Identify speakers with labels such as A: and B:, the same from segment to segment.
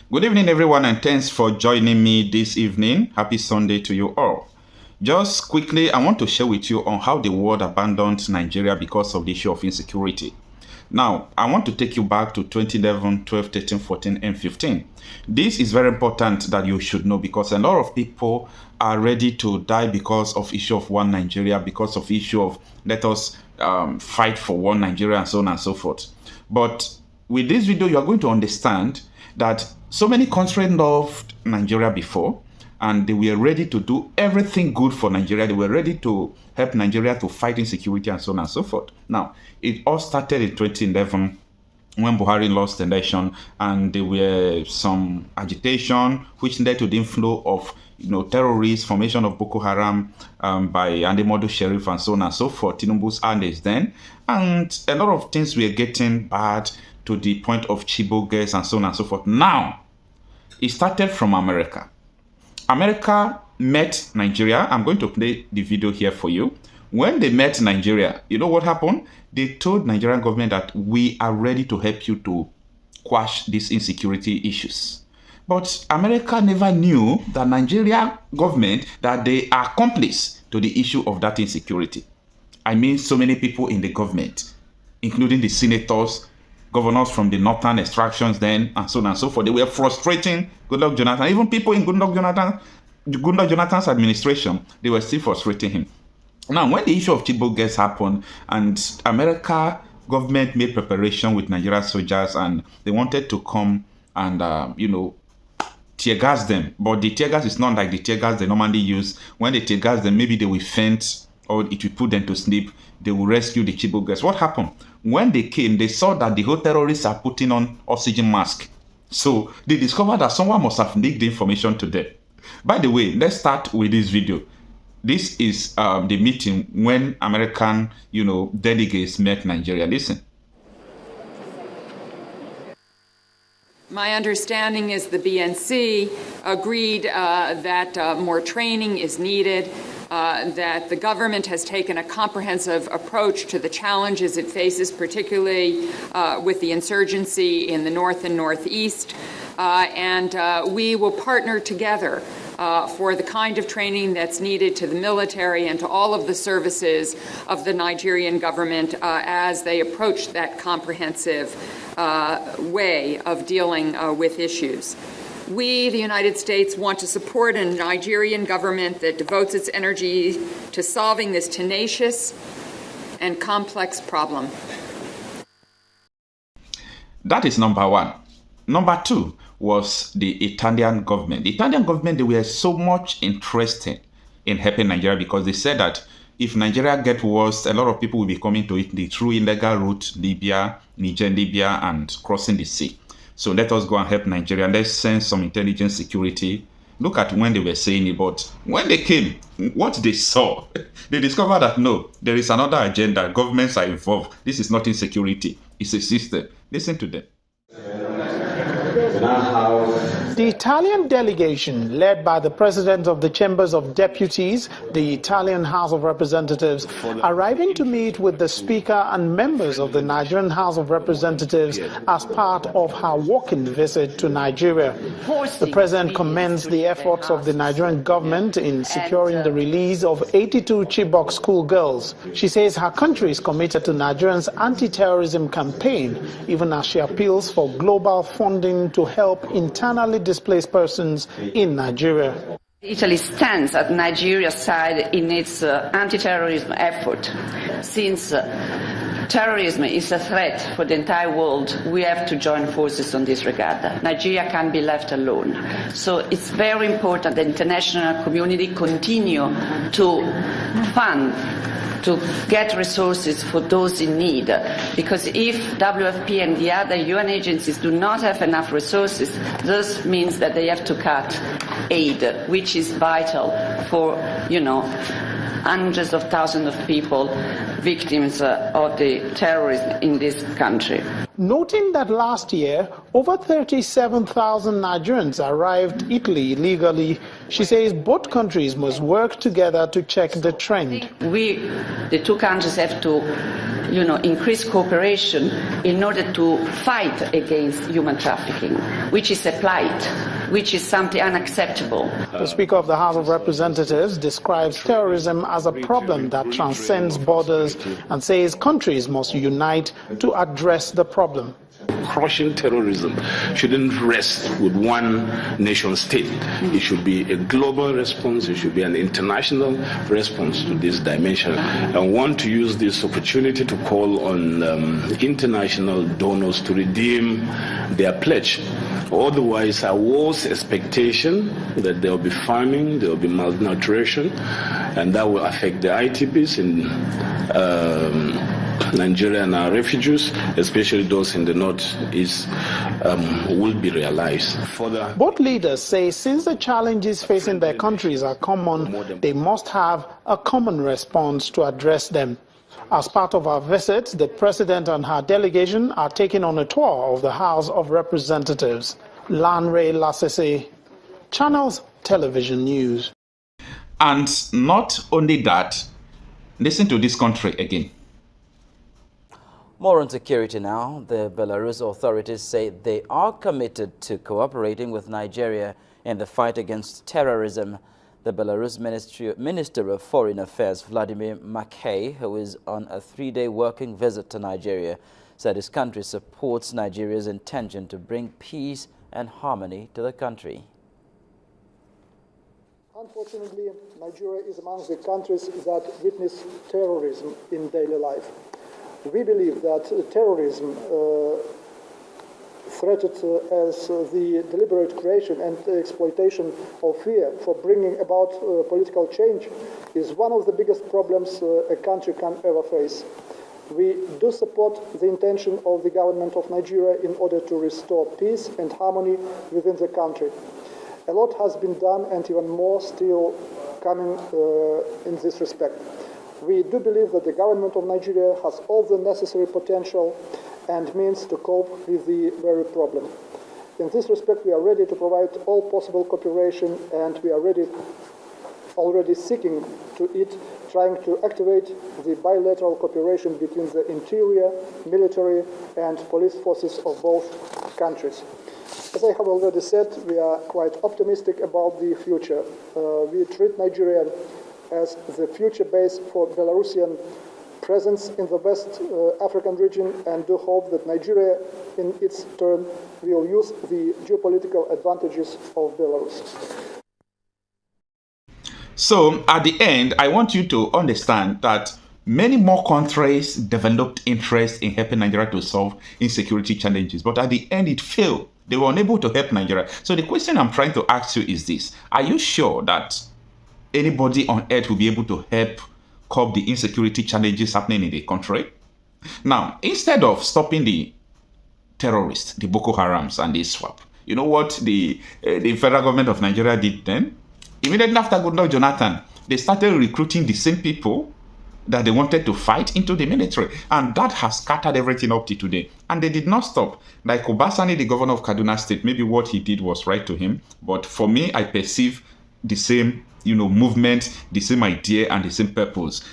A: Good evening, everyone, and thanks for joining me this evening. Happy Sunday to you all. Just quickly, I want to share with you on how the world abandoned Nigeria because of the issue of insecurity. Now, I want to take you back to 2011, 12, 13, 14, and 15. This is very important that you should know because a lot of people are ready to die because of issue of one Nigeria, because of issue of let us fight for one Nigeria and so on and so forth. But with this video, you are going to understand that so many countries loved Nigeria before, and they were ready to do everything good for Nigeria. They were ready to help Nigeria to fight insecurity and so on and so forth. Now, it all started in 2011 when Buhari lost the election, and there were some agitation which led to the inflow of terrorists, formation of Boko Haram by Nnamdi Sheriff and so on and so forth, Tinubu's enemies then, and a lot of things were getting bad to the point of Chibok girls and so on and so forth. Now, it started from America. America met Nigeria. I'm going to play the video here for you. When they met Nigeria, you know what happened? They told Nigerian government that we are ready to help you to quash these insecurity issues. But America never knew that Nigeria government, that they are accomplice to the issue of that insecurity. I mean, so many people in the government, including the senators, governors from the northern extractions then, and so on and so forth. They were frustrating Goodluck Jonathan. Even people in Goodluck Jonathan's administration, they were still frustrating him. Now, when the issue of Chibok girls happened, and America government made preparation with Nigerian soldiers, and they wanted to come and, tear gas them. But the tear gas is not like the tear gas they normally use. When they tear gas them, maybe they will faint, or it will put them to sleep. They will rescue the Chibok girls. What happened? When they came, they saw that the whole terrorists are putting on oxygen mask. So they discovered that someone must have leaked the information to them. By the way, let's start with this video. This is the meeting when American, delegates met Nigeria. Listen.
B: My understanding is the BNC agreed that more training is needed, that the government has taken a comprehensive approach to the challenges it faces, particularly with the insurgency in the north and northeast, and we will partner together for the kind of training that's needed to the military and to all of the services of the Nigerian government as they approach that comprehensive way of dealing with issues. We, the United States, want to support a Nigerian government that devotes its energy to solving this tenacious and complex problem.
A: That is number one. Number two was the Italian government. The Italian government, they were so much interested in helping Nigeria because they said that if Nigeria gets worse, a lot of people will be coming to Italy through illegal route, Libya, Niger, Libya, and crossing the sea. So let us go and help Nigeria. Let's send some intelligence security. Look at when they were saying it, but when they came, what they saw, they discovered that no, there is another agenda. Governments are involved. This is not insecurity. It's a system. Listen to them.
C: The Italian delegation, led by the President of the Chambers of Deputies, the Italian House of Representatives, arriving to meet with the Speaker and members of the Nigerian House of Representatives as part of her walking visit to Nigeria. The President commends the efforts of the Nigerian government in securing the release of 82 Chibok schoolgirls. She says her country is committed to Nigerians' anti-terrorism campaign, even as she appeals for global funding to help internally displaced persons in Nigeria.
D: Italy stands at Nigeria's side in its anti-terrorism effort. Since terrorism is a threat for the entire world, we have to join forces on this regard. Nigeria can't be left alone. So it's very important that the international community continue to fund, to get resources for those in need, because if WFP and the other UN agencies do not have enough resources, this means that they have to cut aid, which is vital for, hundreds of thousands of people victims of the terrorism in this country.
C: Noting that last year, over 37,000 Nigerians arrived Italy illegally, she says both countries must work together to check the trend.
D: We, the two countries, have to increased cooperation in order to fight against human trafficking, which is a plight, which is something unacceptable.
C: The Speaker of the House of Representatives describes terrorism as a problem that transcends borders and says countries must unite to address the problem.
E: Crushing terrorism shouldn't rest with one nation state. It should be a global response. It should be an international response to this dimension. I want to use this opportunity to call on international donors to redeem their pledge. Otherwise, our worst expectation that there will be famine, there will be malnutrition, and that will affect the ITPs in Nigeria and our refugees, especially those in the northeast, will be realized.
C: Both leaders say since the challenges facing their countries are common, they must have a common response to address them. As part of our visit, the President and her delegation are taking on a tour of the House of Representatives. Lanre Lasese, Channels Television News.
A: And not only that, listen to this country again.
F: More on security now. The Belarus authorities say they are committed to cooperating with Nigeria in the fight against terrorism. The Belarus Minister of Foreign Affairs, Vladimir Makey, who is on a 3-day working visit to Nigeria, said his country supports Nigeria's intention to bring peace and harmony to the country.
G: Unfortunately, Nigeria is among the countries that witness terrorism in daily life. We believe that terrorism, threatened as the deliberate creation and exploitation of fear for bringing about political change, is one of the biggest problems a country can ever face. We do support the intention of the government of Nigeria in order to restore peace and harmony within the country. A lot has been done and even more still coming in this respect. We do believe that the government of Nigeria has all the necessary potential and means to cope with the very problem. In this respect, we are ready to provide all possible cooperation, and we are already seeking to it, trying to activate the bilateral cooperation between the interior, military, and police forces of both countries. As I have already said, we are quite optimistic about the future. We treat Nigeria as the future base for Belarusian presence in the West African region, and do hope that Nigeria, in its turn, will use the geopolitical advantages of Belarus.
A: So, at the end, I want you to understand that many more countries developed interest in helping Nigeria to solve insecurity challenges, but at the end, it failed. They were unable to help Nigeria. So the question I'm trying to ask you is this: are you sure that anybody on earth will be able to help curb the insecurity challenges happening in the country? Now, instead of stopping the terrorists, the Boko Harams and the SWAP, you know what the federal government of Nigeria did then? Immediately after Goodluck Jonathan, they started recruiting the same people that they wanted to fight into the military. And that has scattered everything up to today. And they did not stop. Like Obasani, the governor of Kaduna State, maybe what he did was right to him. But for me, I perceive the same movement, the same idea and the same purpose.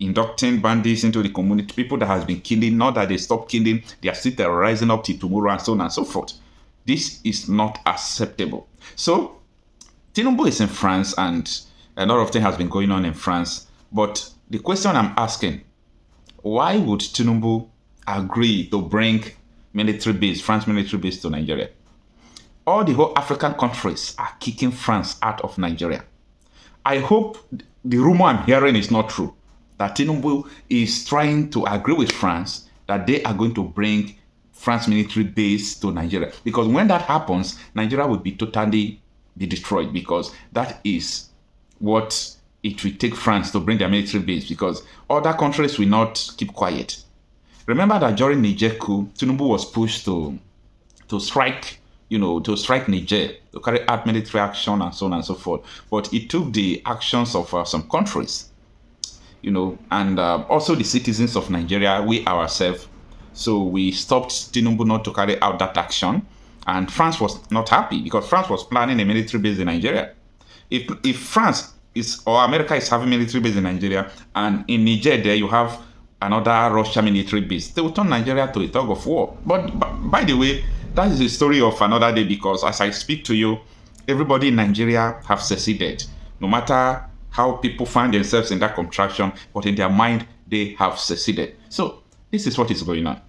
A: Inducting bandits into the community, people that has been killing, not that they stop killing, they are still terrorizing up to tomorrow and so on and so forth. This is not acceptable. So, Tinubu is in France and a lot of things has been going on in France. But the question I'm asking, why would Tinubu agree to bring France military base to Nigeria? All the whole African countries are kicking France out of Nigeria. I hope the rumor I'm hearing is not true, that Tinubu is trying to agree with France that they are going to bring France military base to Nigeria. Because when that happens, Nigeria will be totally destroyed, because that is what it will take France to bring their military base, because other countries will not keep quiet. Remember that during Niger coup, Tinubu was pushed to strike Niger, to carry out military action and so on and so forth. But it took the actions of some countries, and also the citizens of Nigeria, we ourselves. So we stopped Tinubu not to carry out that action. And France was not happy, because France was planning a military base in Nigeria. If France or America is having military base in Nigeria, and in Niger there you have another Russian military base, they will turn Nigeria to a tug of war. But by the way, that is the story of another day, because as I speak to you, everybody in Nigeria have seceded. No matter how people find themselves in that contraction, but in their mind, they have seceded. So this is what is going on.